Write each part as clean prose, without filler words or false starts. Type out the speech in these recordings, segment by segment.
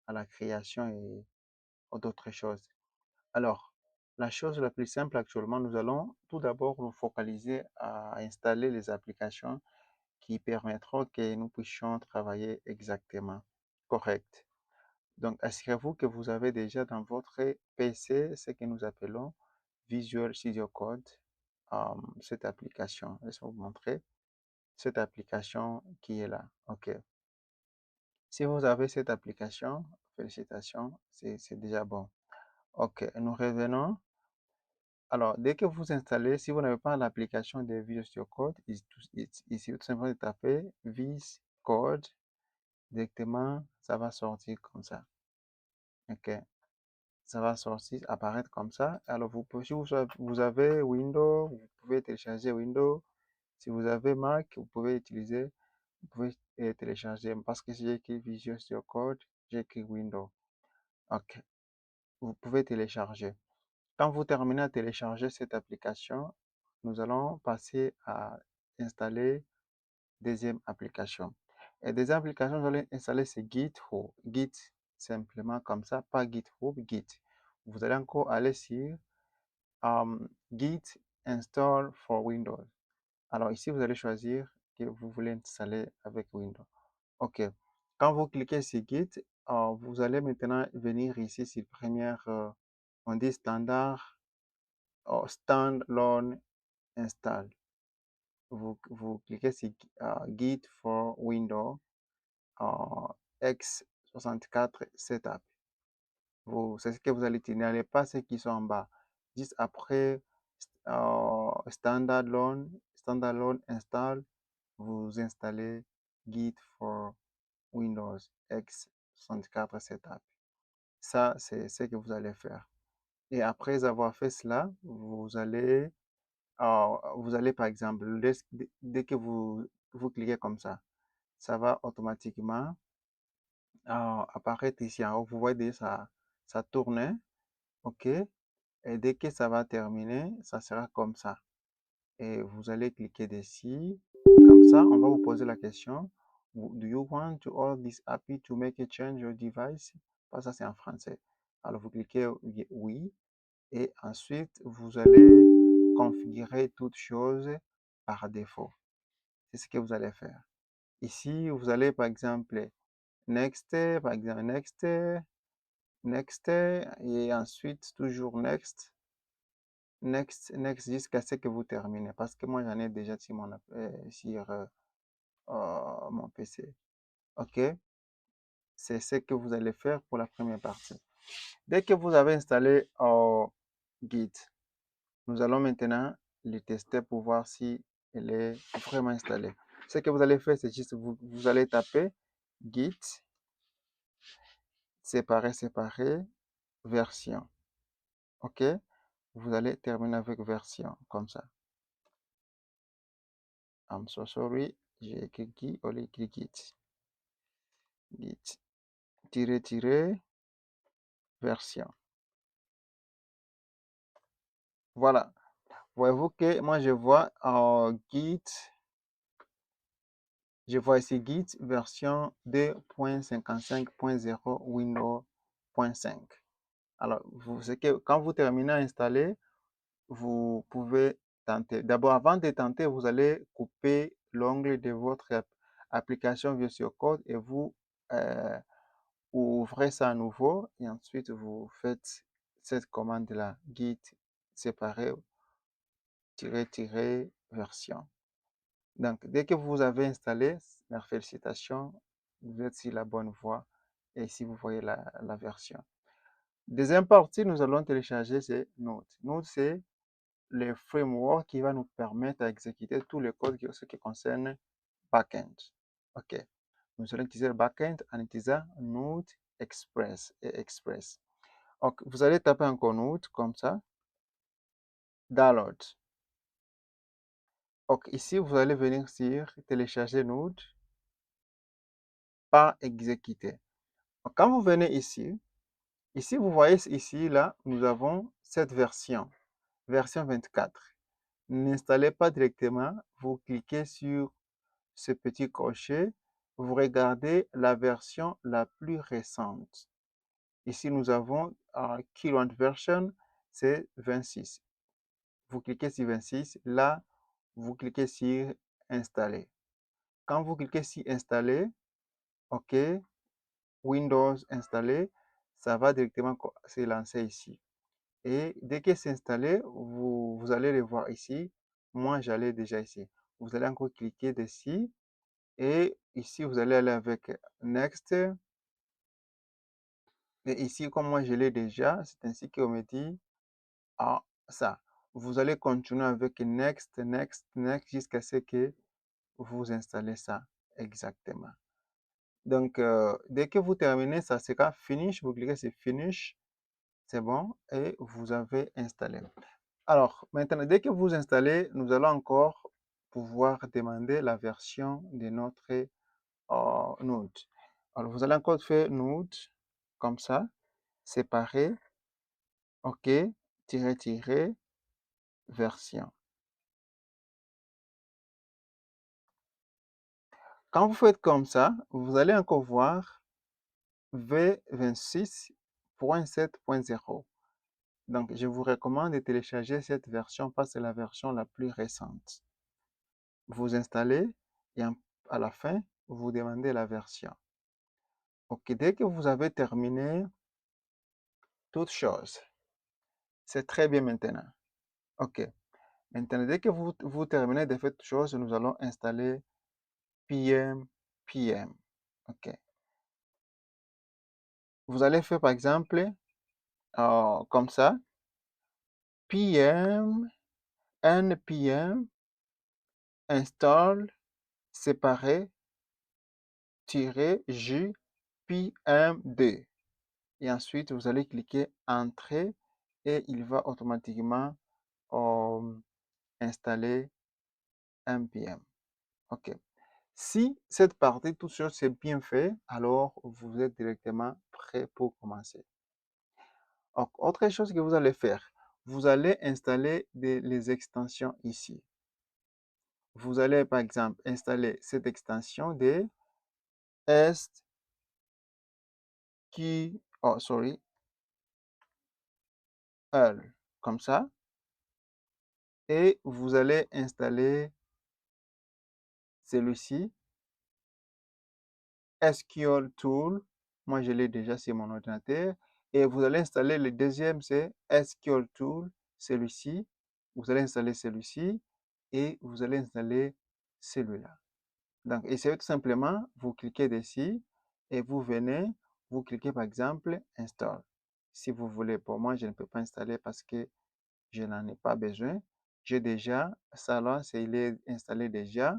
à la création et d'autres choses. Alors, la chose la plus simple actuellement, nous allons tout d'abord nous focaliser à installer les applications qui permettront que nous puissions travailler exactement correct. Donc, assurez-vous que vous avez déjà dans votre PC ce que nous appelons Visual Studio Code, cette application. Laissez-moi vous montrer cette application qui est là. OK. Si vous avez cette application, félicitations, c'est déjà bon. OK, nous revenons. Alors, dès que vous installez, si vous n'avez pas l'application de Visual Studio Code, il suffit tout simplement de taper Vis Code. Directement, ça va sortir comme ça. OK, ça va sortir, apparaître comme ça. Alors, si vous avez Windows, vous pouvez télécharger Windows. Si vous avez Mac, vous pouvez télécharger. Parce que si j'ai écrit Visual Studio Code, j'ai écrit Windows. OK, vous pouvez télécharger. Quand vous terminez à télécharger cette application, nous allons passer à installer deuxième application. Et deuxième application, vous allez installer c'est GitHub. Git, simplement comme ça, pas GitHub, Git. Vous allez encore aller sur Git Install for Windows. Alors ici, vous allez choisir que vous voulez installer avec Windows. OK. Quand vous cliquez sur Git, vous allez maintenant venir ici sur première, on dit standard, standalone install. Vous cliquez sur Git for Windows x64 setup. C'est ce que vous allez tenir, n'allez pas ceux qui sont en bas. Juste après standalone install, vous installez Git for Windows x64 setup. Ça, c'est ce que vous allez faire. Et après avoir fait cela, vous allez par exemple, dès que vous cliquez comme ça va automatiquement apparaître ici en haut. Vous voyez déjà ça tourne, OK? Et dès que ça va terminer, ça sera comme ça. Et vous allez cliquer dessus. Comme ça, on va vous poser la question. Do you want to all this API to make a change your device? Ça, c'est en français. Alors, vous cliquez oui. Et ensuite, vous allez configurer toutes choses par défaut. C'est ce que vous allez faire. Ici, vous allez, par exemple, next, par exemple, next, et ensuite, toujours next, jusqu'à ce que vous terminez. Parce que moi, j'en ai déjà sur mon PC. OK? C'est ce que vous allez faire pour la première partie. Dès que vous avez installé Git, nous allons maintenant le tester pour voir si elle est vraiment installée. Ce que vous allez faire, c'est juste vous allez taper Git séparé, version. OK? Vous allez terminer avec version, comme ça. I'm so sorry, j'ai écrit Git au lieu d'écrire Git. Git, version. Voilà. Voyez-vous que moi, je vois Git, je vois ici Git version 2.55.0 Windows.5. Alors, quand vous terminez à installer, vous pouvez tenter. D'abord, avant de tenter, vous allez couper l'onglet de votre application Visual Code et vous ouvrez ça à nouveau et ensuite vous faites cette commande-là, git séparé version. Donc, dès que vous avez installé, félicitations, vous êtes sur la bonne voie et ici vous voyez la version. Deuxième partie, nous allons télécharger, c'est Node. Node, c'est le framework qui va nous permettre d'exécuter tout le code ce qui concerne backend. OK. Nous allons utiliser le backend en utilisant Node Express et Express. Donc, vous allez taper encore Node comme ça. Download. Donc, ici, vous allez venir sur télécharger Node, pas exécuter. Donc, quand vous venez ici, vous voyez ici, là, nous avons cette version 24. N'installez pas directement, vous cliquez sur ce petit crochet, vous regardez la version la plus récente. Ici, nous avons Kilowatt version, c'est 26. Vous cliquez sur 26. Là, vous cliquez sur Installer. Quand vous cliquez sur Installer, OK, Windows installé, ça va directement se lancer ici. Et dès que c'est installé, vous allez le voir ici. Moi, j'allais déjà ici. Vous allez encore cliquer dessus. Et ici, vous allez aller avec Next. Et ici, comme moi, je l'ai déjà, c'est ainsi qu'on me dit, ah, ça. Vous allez continuer avec Next, Next, Next, jusqu'à ce que vous installez ça exactement. Donc, dès que vous terminez, ça sera Finish. Vous cliquez sur Finish. C'est bon. Et vous avez installé. Alors, maintenant, dès que vous installez, nous allons encore pouvoir demander la version de notre Node. Alors, vous allez encore faire Node, comme ça, séparé, OK, tirer, tirer, version. Quand vous faites comme ça, vous allez encore voir V26.7.0. Donc, je vous recommande de télécharger cette version parce que c'est la version la plus récente. Vous installez et à la fin, vous demandez la version. OK, dès que vous avez terminé toute chose, c'est très bien maintenant. OK, maintenant, dès que vous terminez de faire toute chose, nous allons installer PM. OK. Vous allez faire par exemple comme ça, PM, npm, install, séparé, j, pm2. Et ensuite, vous allez cliquer Entrée et il va automatiquement installer npm. OK. Si cette partie, tout ça, c'est bien fait, alors vous êtes directement prêt pour commencer. Donc, autre chose que vous allez faire, vous allez installer les extensions ici. Vous allez, par exemple, installer cette extension de SQL, comme ça. Et vous allez installer celui-ci, SQL Tool. Moi, je l'ai déjà sur mon ordinateur. Et vous allez installer le deuxième, c'est SQL Tool, celui-ci. Vous allez installer celui-ci et vous allez installer celui-là. Donc, essayez tout simplement, vous cliquez dessus et vous venez, vous cliquez par exemple Install. Si vous voulez, pour moi, je ne peux pas installer parce que je n'en ai pas besoin. J'ai déjà, ça là, il est installé déjà.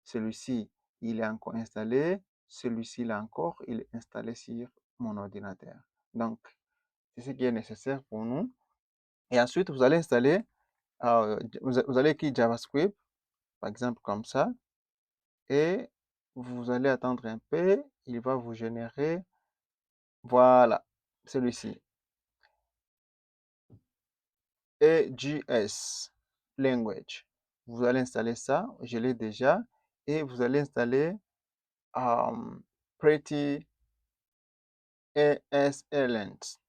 Celui-ci, il est encore installé. Celui-ci, là encore, il est installé sur mon ordinateur. Donc, c'est ce qui est nécessaire pour nous. Et ensuite, vous allez installer, vous allez écrire JavaScript, par exemple comme ça. Et vous allez attendre un peu. Il va vous générer, voilà, celui-ci. AGS Language. Vous allez installer ça, je l'ai déjà. Et vous allez installer Pretty ASLent.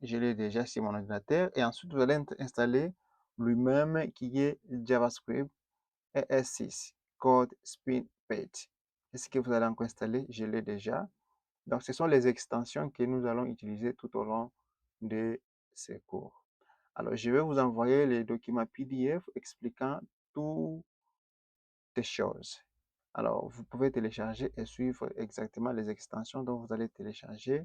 Je l'ai déjà sur mon ordinateur. Et ensuite, vous allez installer lui-même qui est JavaScript ES6 Code Spin Page. Est-ce que vous allez encore installer? Je l'ai déjà. Donc, ce sont les extensions que nous allons utiliser tout au long de ces cours. Alors, je vais vous envoyer les documents PDF expliquant toutes ces choses. Alors, vous pouvez télécharger et suivre exactement les extensions dont vous allez télécharger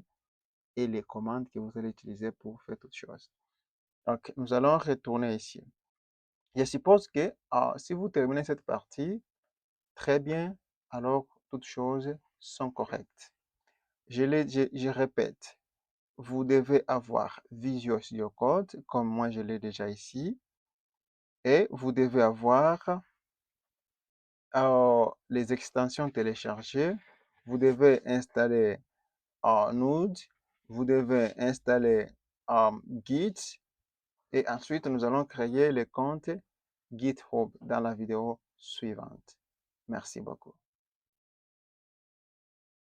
et les commandes que vous allez utiliser pour faire toutes choses. Donc, nous allons retourner ici. Je suppose que si vous terminez cette partie, très bien, alors toutes choses sont correctes. Je répète, vous devez avoir Visual Studio Code, comme moi je l'ai déjà ici, et vous devez avoir les extensions téléchargées, vous devez installer Node, vous devez installer Git, et ensuite nous allons créer le compte GitHub dans la vidéo suivante. Merci beaucoup.